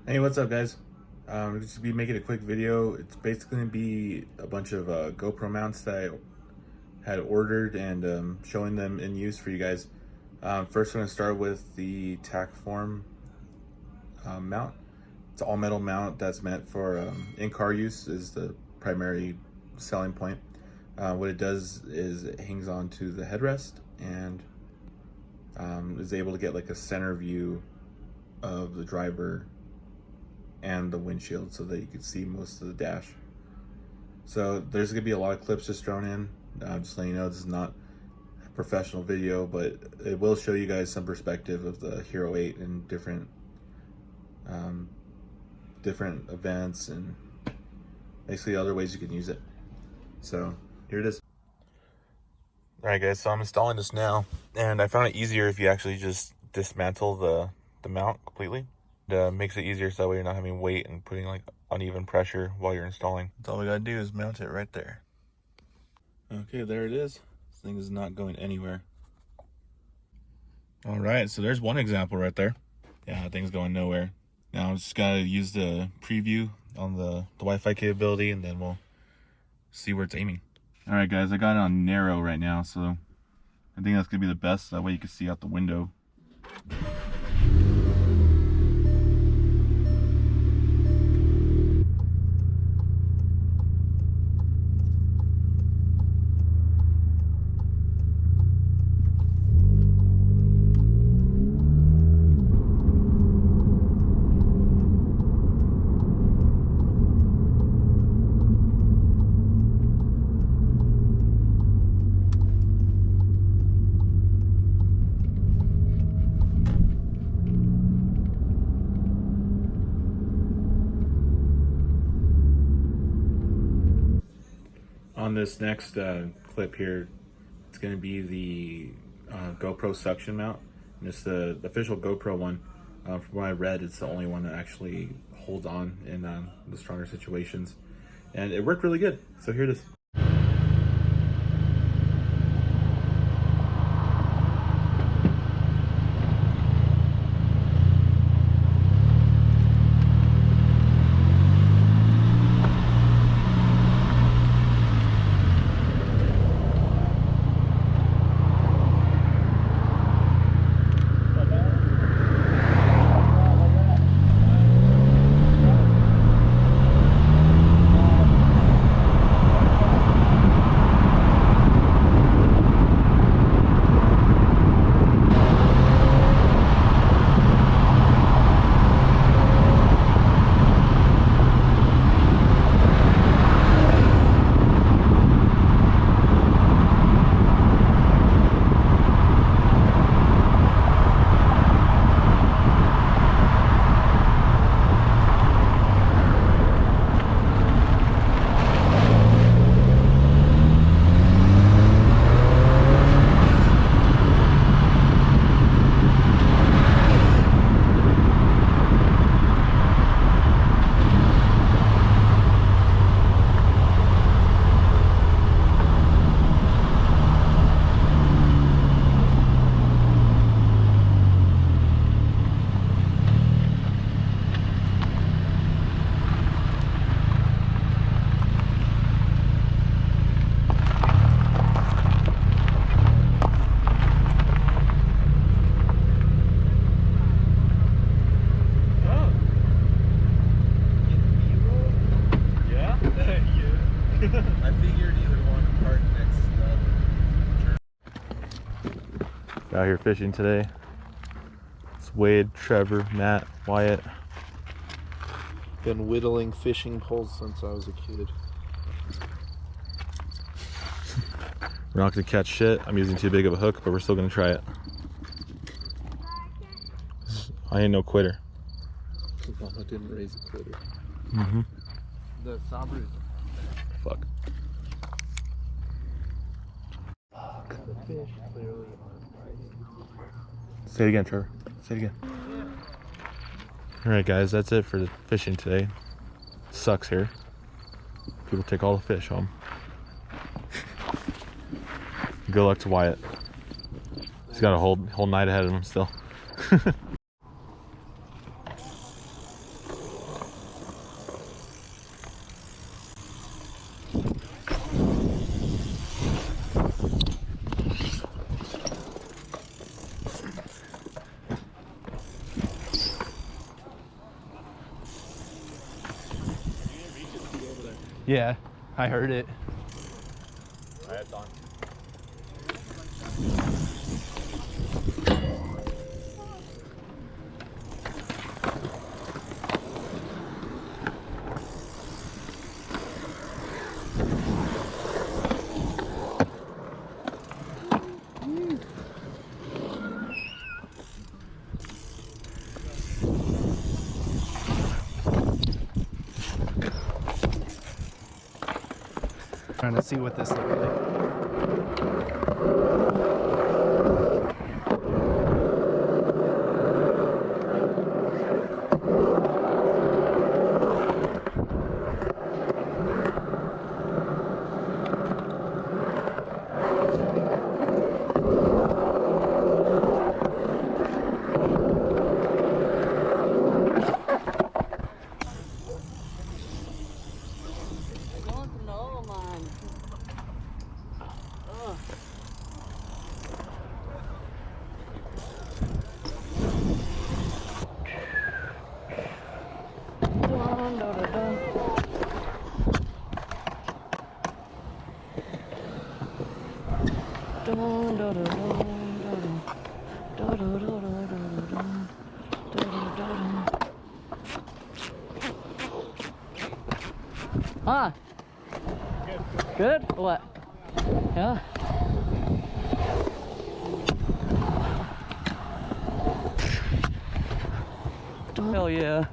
Hey, what's up, guys? I'm just be making a quick video. It's basically gonna be a bunch of GoPro mounts that I had ordered and showing them in use for you guys. First, I'm gonna start with the tack form mount. It's an all metal mount that's meant for in-car use. Is the primary selling point. What it does is it hangs onto the headrest and is able to get like a center view of the driver and the windshield so that you can see most of the dash. So there's gonna be a lot of clips just thrown in. Just letting you know this is not a professional video, but it will show you guys some perspective of the Hero 8 and different events and basically other ways you can use it. So here it is. All right, guys, so I'm installing this now, and I found it easier if you actually just dismantle the mount completely. It makes it easier so that way you're not having weight and putting like uneven pressure while you're installing. That's all we gotta do is mount it right there. Okay, there it is. This thing is not going anywhere. All right, so there's one example right there. Yeah, that thing's going nowhere. Now I'm just gotta use the preview on the Wi-Fi capability, and then we'll see where it's aiming. All right, guys, I got it on narrow right now, so I think that's gonna be the best. That way you can see out the window. On this next clip here, it's going to be the GoPro suction mount. And it's the official GoPro one. From what I read, it's the only one that actually holds on in the stronger situations. And it worked really good. So here it is. I figured you would want to park next to the Out here fishing today. It's Wade, Trevor, Matt, Wyatt. Been whittling fishing poles since I was a kid. We're not gonna catch shit. I'm using too big of a hook, but we're still gonna try it. I ain't no quitter. Mama didn't raise a quitter. Mm-hmm. The Sabres. Fuck. The fish clearly aren't. Say it again, Trevor. Say it again. Alright, guys, that's it for the fishing today. Sucks here. People take all the fish home. Good luck to Wyatt. He's got a whole night ahead of him still. Yeah, I heard it. Alright, it's on. Trying to see what this looks like. Huh? Good? What? Yeah? Hell yeah.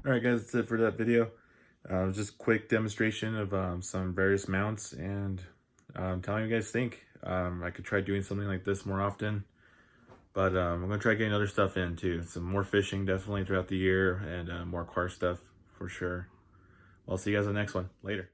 Alright guys, that's it for that video. Just quick demonstration of some various mounts, and tell me what you guys think. I could try doing something like this more often, but I'm going to try getting other stuff in too. Some more fishing definitely throughout the year, and more car stuff for sure. I'll see you guys on the next one. Later.